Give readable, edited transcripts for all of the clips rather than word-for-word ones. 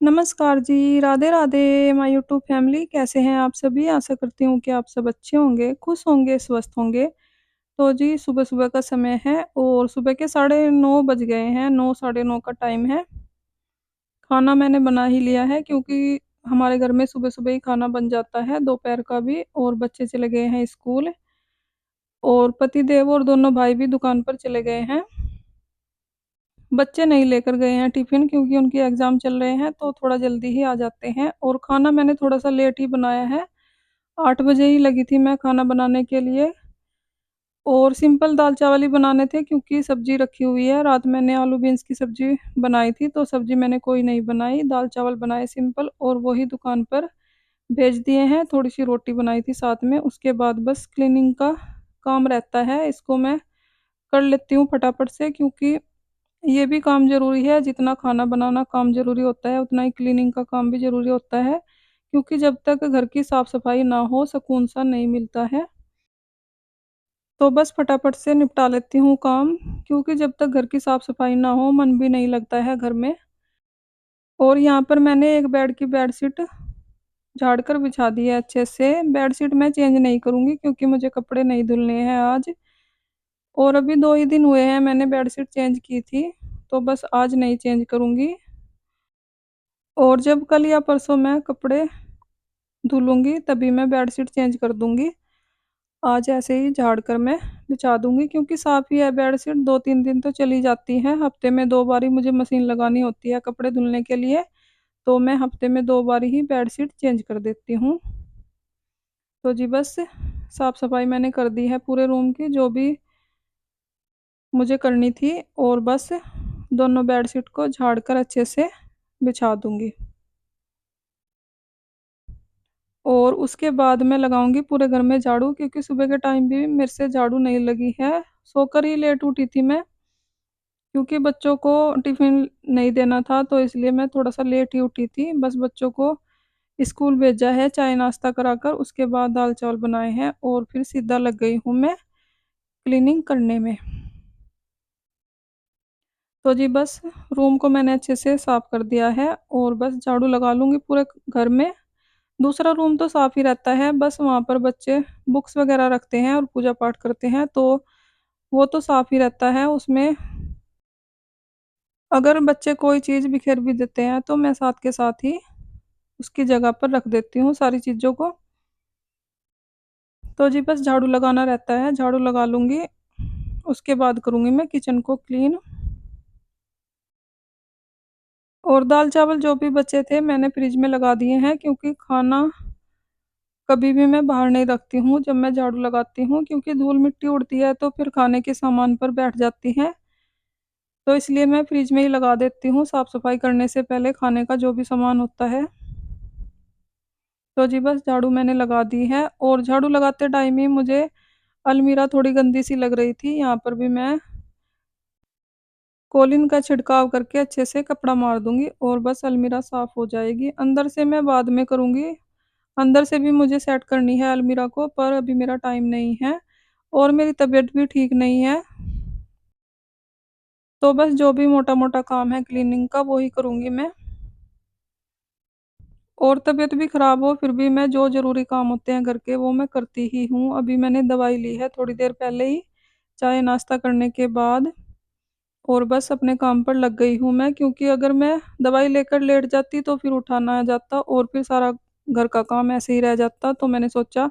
नमस्कार जी, Radhe Radhe my YouTube family कैसे हैं आप सभी? आशा करती हूँ कि आप सब अच्छे होंगे, खुश होंगे, स्वस्थ होंगे। तो जी सुबह-सुबह का समय है और सुबह के साढ़े 9 बज गए हैं, 9 साढ़े 9 का टाइम है। खाना मैंने बना ही लिया है क्योंकि हमारे घर में सुबह-सुबह ही खाना बन जाता है, दोपहर का भी और बच्चे चले गए हैं स्कूल और पतिदेव और दोनों भाई भी दुकान पर चले गए हैं। बच्चे नहीं लेकर गए हैं टिफ़िन क्योंकि उनके एग्ज़ाम चल रहे हैं तो थोड़ा जल्दी ही आ जाते हैं और खाना मैंने थोड़ा-सा लेट ही बनाया है। 8 बजे ही लगी थी मैं खाना बनाने के लिए और सिंपल दाल-चावल ही बनाने थे क्योंकि सब्ज़ी रखी हुई है। रात मैंने आलू बीन्स की सब्ज़ी बनाई थी तो सब्ज़ी मैंने कोई नहीं बनाई, दाल-चावल बनाए सिंपल और वो ही दुकान पर भेज दिए हैं। थोड़ी-सी रोटी बनाई थी साथ में, उसके बाद बस क्लीनिंग का काम रहता है, इसको मैं कर लेती हूँ फटाफट से क्योंकि ये भी काम ज़रूरी है, जितना खाना बनाना काम ज़रूरी होता है, उतना ही क्लीनिंग का काम भी ज़रूरी होता है, क्योंकि जब तक घर की साफ-सफाई ना हो, सुकून-सा नहीं मिलता है। तो बस फटाफट से निपटा लेती हूँ काम, क्योंकि जब तक घर की साफ-सफाई ना हो, मन भी नहीं लगता है घर में। और यहाँ पर मैंने एक बेड की बेडशीट झाड़ कर बिछा दी है अच्छे से। बेडशीट मैं चेंज नहीं करूँगी क्योंकि मुझे कपड़े नहीं धुलने हैं आज और अभी 2 ही दिन हुए हैं मैंने बेडशीट चेंज की थी, तो बस आज नहीं चेंज करूँगी। और जब कल या परसों मैं कपड़े धुलूँगी तभी मैं बेडशीट चेंज कर दूँगी। आज ऐसे ही झाड़ कर मैं बिछा दूँगी क्योंकि साफ़ ही है बेडशीट 2-3 दिन तो चली जाती है। हफ़्ते में 2 बार ही मुझे मशीन लगानी होती है कपड़े धुलने के लिए, तो मैं हफ़्ते में 2 बार ही बेडशीट चेंज कर देती हूँ। तो जी बस साफ़-सफ़ाई मैंने कर दी है पूरे रूम की जो भी मुझे करनी थी और बस दोनों बेडशीट को झाड़ कर अच्छे से बिछा दूँगी। और उसके बाद मैं लगाऊँगी पूरे घर में झाड़ू क्योंकि सुबह के टाइम भी मेरे से झाड़ू नहीं लगी है। सोकर ही लेट उठी थी मैं क्योंकि बच्चों को टिफ़िन नहीं देना था तो इसलिए मैं थोड़ा-सा लेट ही उठी थी। बस बच्चों को स्कूल भेजा है चाय नाश्ता कराकर उसके बाद दाल-चावल बनाए हैं और फिर सीधा लग गई हूँ मैं क्लीनिंग करने में। तो जी बस रूम को मैंने अच्छे से साफ़ कर दिया है और बस झाड़ू लगा लूँगी पूरे घर में। दूसरा रूम तो साफ़ ही रहता है, बस वहाँ पर बच्चे बुक्स वग़ैरह रखते हैं और पूजा-पाठ करते हैं, तो वो तो साफ़ ही रहता है। उसमें अगर बच्चे कोई चीज़ बिखेर भी देते हैं, तो मैं साथ के साथ ही उसकी जगह पर रख देती हूँ सारी चीज़ों को। तो जी बस झाड़ू लगाना रहता है, झाड़ू लगा लूँगी, उसके बाद करूँगी मैं किचन को क्लीन। और दाल-चावल जो भी बचे थे, मैंने फ्रिज में लगा दिए हैं क्योंकि खाना कभी भी मैं बाहर नहीं रखती हूँ जब मैं झाड़ू लगाती हूँ क्योंकि धूल-मिट्टी उड़ती है तो फिर खाने के सामान पर बैठ जाती है। तो इसलिए मैं फ्रिज में ही लगा देती हूँ साफ-सफाई करने से पहले खाने का जो भी सामान होता है। तो जी बस झाड़ू मैंने लगा दी है और झाड़ू लगाते टाइम ही मुझे अलमीरा थोड़ी गंदी-सी लग रही थी, यहाँ पर भी मैं कोलिन का छिड़काव करके अच्छे से कपड़ा मार दूँगी और बस अलमीरा साफ़ हो जाएगी। अंदर से मैं बाद में करूँगी, अंदर से भी मुझे सेट करनी है अलमीरा को पर अभी मेरा टाइम नहीं है और मेरी तबीयत भी ठीक नहीं है। तो बस जो भी मोटा-मोटा काम है क्लीनिंग का वो ही करूँगी मैं। और तबीयत भी ख़राब हो फिर भी मैं जो ज़रूरी काम होते हैं घर के वो मैं करती ही हूँ। अभी मैंने दवाई ली है थोड़ी देर पहले ही, चाय नाश्ता करने के बाद और बस अपने काम पर लग गई हूँ मैं क्योंकि अगर मैं दवाई लेकर लेट जाती तो फिर उठा ना जाता और फिर सारा घर का काम ऐसे ही रह जाता। तो मैंने सोचा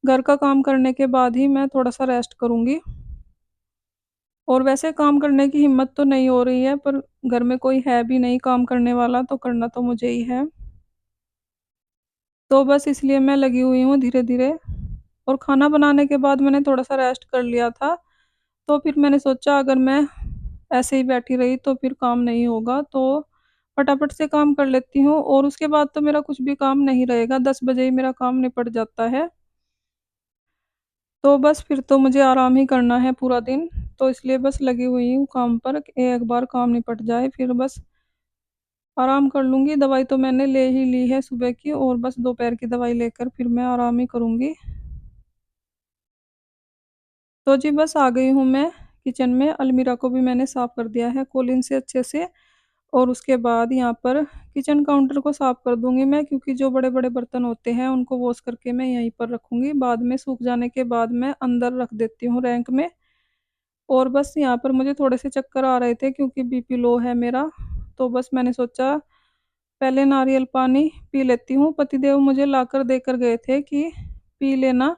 घर का काम करने के बाद ही मैं थोड़ा-सा रेस्ट करूँगी। और वैसे काम करने की हिम्मत तो नहीं हो रही है पर घर में कोई है भी नहीं काम करने वाला तो करना तो मुझे ही है। तो बस इसलिए मैं लगी हुई हूँ धीरे-धीरे और खाना बनाने के बाद मैंने थोड़ा-सा रेस्ट कर लिया था, तो फिर मैंने सोचा अगर मैं ऐसे ही बैठी रही तो फिर काम नहीं होगा, तो फटाफट से काम कर लेती हूँ और उसके बाद तो मेरा कुछ भी काम नहीं रहेगा, 10 बजे ही मेरा काम निपट जाता है। तो बस फिर तो मुझे आराम ही करना है पूरा दिन, तो इसलिए बस लगी हुई हूँ काम पर कि एक बार काम निपट जाए फिर बस आराम कर लूँगी। दवाई तो मैंने ले ही ली है सुबह की और बस दोपहर की दवाई लेकर फिर मैं आराम ही करूँगी। तो जी बस आ गई हूँ मैं किचन में, अलमीरा को भी मैंने साफ़ कर दिया है कॉलीन से अच्छे से और उसके बाद यहाँ पर किचन काउंटर को साफ कर दूँगी मैं, क्योंकि जो बड़े-बड़े बर्तन होते हैं उनको वॉश करके मैं यहीं पर रखूँगी। बाद में सूख जाने के बाद मैं अंदर रख देती हूँ रैंक में। और बस यहाँ पर मुझे थोड़े से चक्कर आ रहे थे क्योंकि बीपी लो है मेरा, तो बस मैंने सोचा पहले नारियल पानी पी लेती हूँ। पतिदेव मुझे लाकर देकर गए थे कि पी लेना,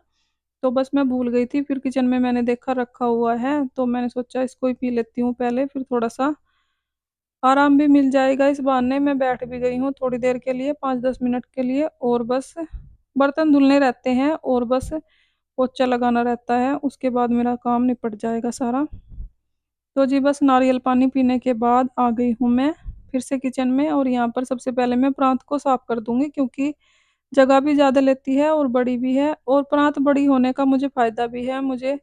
तो बस मैं भूल गई थी। फिर किचन में मैंने देखा रखा हुआ है, तो मैंने सोचा इसको ही पी लेती हूँ पहले, फिर थोड़ा-सा आराम भी मिल जाएगा। इस बहाने मैं बैठ भी गई हूँ थोड़ी देर के लिए, 5-10 मिनट के लिए, और बस बर्तन धुलने रहते हैं और बस पोछा लगाना रहता है, उसके बाद मेरा काम निपट जाएगा सारा। तो जी बस नारियल पानी पीने के बाद आ गई हूँ मैं फिर से किचन में, और यहाँ पर सबसे पहले मैं प्रांत को साफ कर दूँगी, क्योंकि जगह भी ज़्यादा लेती है और बड़ी भी है, और प्रांत बड़ी होने का मुझे फ़ायदा भी है। मुझे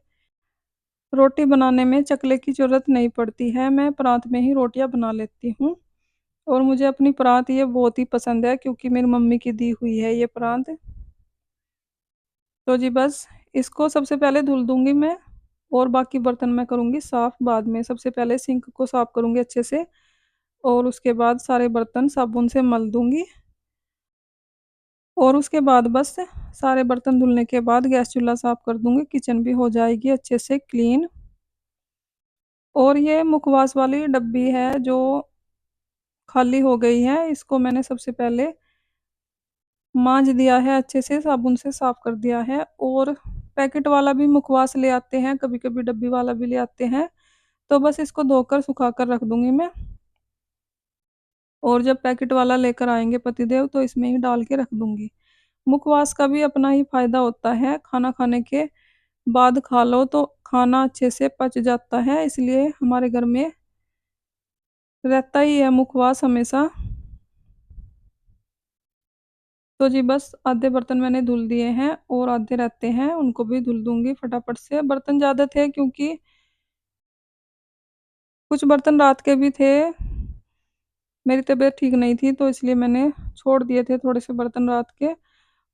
रोटी बनाने में चकले की ज़रूरत नहीं पड़ती है, मैं परात में ही रोटियाँ बना लेती हूँ। और मुझे अपनी परात ये बहुत ही पसंद है, क्योंकि मेरी मम्मी की दी हुई है ये परात। तो जी बस इसको सबसे पहले धुल दूँगी मैं, और बाकी बर्तन मैं करूँगी साफ़ बाद में। सबसे पहले सिंक को साफ़ करूँगी अच्छे से, और उसके बाद सारे बर्तन साबुन से मल दूँगी। और उसके बाद बस सारे बर्तन धुलने के बाद गैस चूल्हा साफ़ कर दूँगी, किचन भी हो जाएगी अच्छे से क्लीन। और ये मुखवास वाली डब्बी है जो खाली हो गई है, इसको मैंने सबसे पहले मांज दिया है अच्छे से, साबुन से साफ कर दिया है। और पैकेट वाला भी मुखवास ले आते हैं, कभी-कभी डब्बी वाला भी ले आते हैं, तो बस इसको धोकर सुखा कर रख दूँगी मैं। और जब पैकेट वाला लेकर आएँगे पतिदेव तो इसमें ही डाल के रख दूँगी। मुखवास का भी अपना ही फ़ायदा होता है, खाना खाने के बाद खा लो तो खाना अच्छे से पच जाता है, इसलिए हमारे घर में रहता ही है मुखवास हमेशा। तो जी बस आधे बर्तन मैंने धुल दिए हैं और आधे रहते हैं, उनको भी धुल दूँगी फटाफट से। बर्तन ज़्यादा थे क्योंकि कुछ बर्तन रात के भी थे, मेरी तबीयत ठीक नहीं थी तो इसलिए मैंने छोड़ दिए थे थोड़े से बर्तन रात के,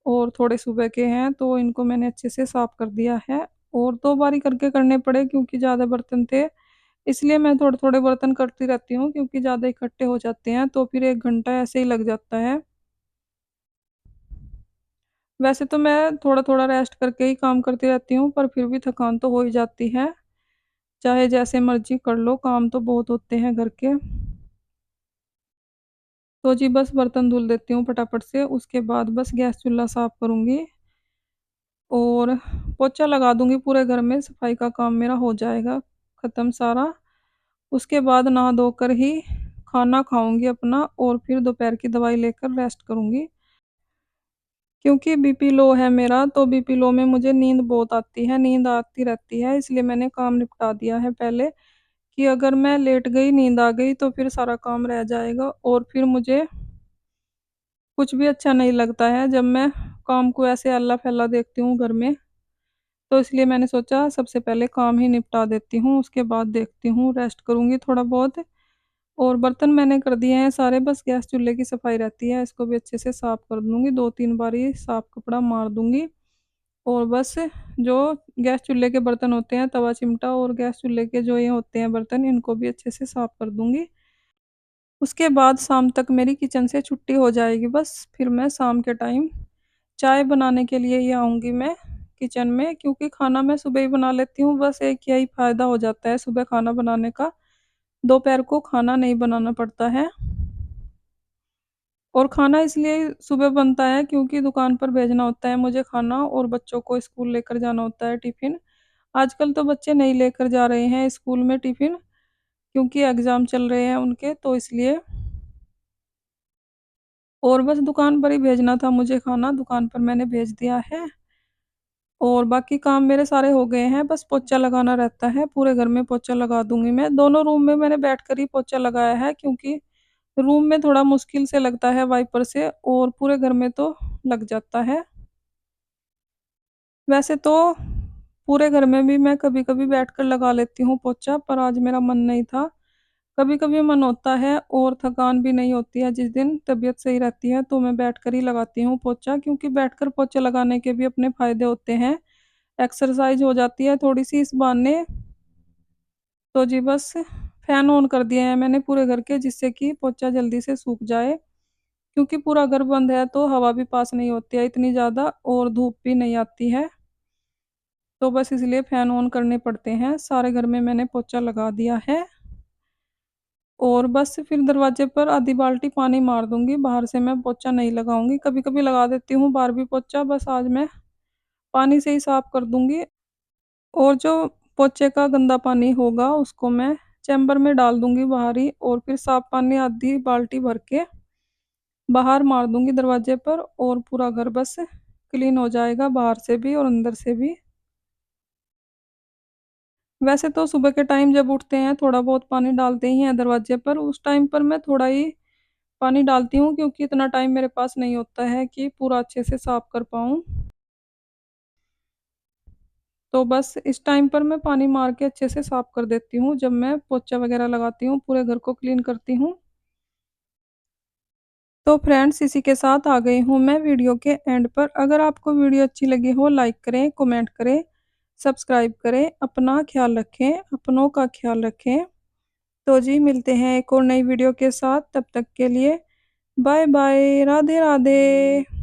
और थोड़े सुबह के हैं, तो इनको मैंने अच्छे से साफ़ कर दिया है। और 2 बारी करके करने पड़े क्योंकि ज़्यादा बर्तन थे, इसलिए मैं थोड़े-थोड़े बर्तन करती रहती हूँ, क्योंकि ज़्यादा इकट्ठे हो जाते हैं तो फिर 1 घंटा ऐसे ही लग जाता है। वैसे तो मैं थोड़ा-थोड़ा रेस्ट करके ही काम करती रहती हूँ, पर फिर भी थकान तो हो ही जाती है, चाहे जैसे मर्ज़ी कर लो, काम तो बहुत होते हैं घर के। तो जी बस बर्तन धुल देती हूँ फटाफट से, उसके बाद बस गैस चूल्हा साफ़ करूँगी और पोछा लगा दूँगी पूरे घर में, सफाई का काम मेरा हो जाएगा ख़त्म सारा। उसके बाद नहा धोकर ही खाना खाऊँगी अपना, और फिर दोपहर की दवाई लेकर रेस्ट करूँगी। क्योंकि बीपी लो है मेरा, तो बीपी लो में मुझे नींद बहुत आती है, नींद आती रहती है, इसलिए मैंने काम निपटा दिया है पहले, कि अगर मैं लेट गई, नींद आ गई तो फिर सारा काम रह जाएगा, और फिर मुझे कुछ भी अच्छा नहीं लगता है जब मैं काम को ऐसे अल्ला-फैला देखती हूँ घर में। तो इसलिए मैंने सोचा सबसे पहले काम ही निपटा देती हूँ, उसके बाद देखती हूँ, रेस्ट करूँगी थोड़ा बहुत। और बर्तन मैंने कर दिए हैं सारे, बस गैस चूल्हे की सफाई रहती है, इसको भी अच्छे से साफ़ कर दूँगी, 2-3 बारी साफ़ कपड़ा मार दूँगी। और बस जो गैस चूल्हे के बर्तन होते हैं, तवा चिमटा और गैस चूल्हे के जो ये होते हैं बर्तन, इनको भी अच्छे से साफ़ कर दूँगी। उसके बाद शाम तक मेरी किचन से छुट्टी हो जाएगी बस, फिर मैं शाम के टाइम चाय बनाने के लिए ही आऊँगी मैं किचन में, क्योंकि खाना मैं सुबह ही बना लेती हूँ, बस एक यही फ़ायदा हो जाता है सुबह खाना बनाने का, दोपहर को खाना नहीं बनाना पड़ता है। और खाना इसलिए सुबह बनता है क्योंकि दुकान पर भेजना होता है मुझे खाना, और बच्चों को स्कूल लेकर जाना होता है टिफ़िन। आजकल तो बच्चे नहीं लेकर जा रहे हैं स्कूल में टिफ़िन, क्योंकि एग्ज़ाम चल रहे हैं उनके, तो इसलिए। और बस दुकान पर ही भेजना था मुझे खाना, दुकान पर मैंने भेज दिया है। और बाकी काम मेरे सारे हो गए हैं, बस पोछा लगाना रहता है, पूरे घर में पोछा लगा दूँगी मैं। दोनों रूम में मैंने बैठकर ही पोछा लगाया है, क्योंकि रूम में थोड़ा मुश्किल से लगता है वाइपर से, और पूरे घर में तो लग जाता है। वैसे तो पूरे घर में भी मैं कभी-कभी बैठकर लगा लेती हूँ पोछा, पर आज मेरा मन नहीं था। कभी-कभी मन होता है और थकान भी नहीं होती है, जिस दिन तबीयत सही रहती है तो मैं बैठकर ही लगाती हूँ पोछा, क्योंकि बैठकर पोछा लगाने के भी अपने फ़ायदे होते हैं। एक्सरसाइज़ हो जाती है थोड़ी-सी इस बहाने। तो जी बस फैन ऑन कर दिए हैं मैंने पूरे घर के, जिससे कि पोछा जल्दी से सूख जाए, क्योंकि पूरा घर बंद है तो हवा भी पास नहीं होती है इतनी ज़्यादा और धूप भी नहीं आती है। तो बस इसलिए फैन ऑन करने पड़ते हैं। सारे घर में मैंने पोछा लगा दिया है और बस फिर दरवाजे पर आधी बाल्टी पानी मार दूंगी। बाहर से मैं पोछा नहीं लगाऊंगी, कभी कभी लगा देती हूँ बाहर भी पोछा, बस आज मैं पानी से ही साफ कर दूंगी। और जो पोछे का गंदा पानी होगा उसको मैं चैम्बर में डाल दूंगी बाहर ही, और फिर साफ पानी आधी बाल्टी भर के बाहर मार दूंगी दरवाजे पर, और पूरा घर बस क्लीन हो जाएगा बाहर से भी और अंदर से भी। वैसे तो सुबह के टाइम जब उठते हैं थोड़ा बहुत पानी डालते ही हैं दरवाजे पर, उस टाइम पर मैं थोड़ा ही पानी डालती हूँ, क्योंकि इतना टाइम मेरे पास नहीं होता है कि पूरा अच्छे से साफ कर पाऊँ। तो बस इस टाइम पर मैं पानी मार के अच्छे से साफ कर देती हूँ जब मैं पोछा वगैरह लगाती हूँ, पूरे घर को क्लीन करती हूँ। तो फ्रेंड्स, इसी के साथ आ गई हूँ मैं वीडियो के एंड पर। अगर आपको वीडियो अच्छी लगी हो लाइक करें, कमेंट करें, सब्सक्राइब करें। अपना ख्याल रखें, अपनों का ख्याल रखें। तो जी मिलते हैं एक और नई वीडियो के साथ, तब तक के लिए बाय बाय, राधे राधे।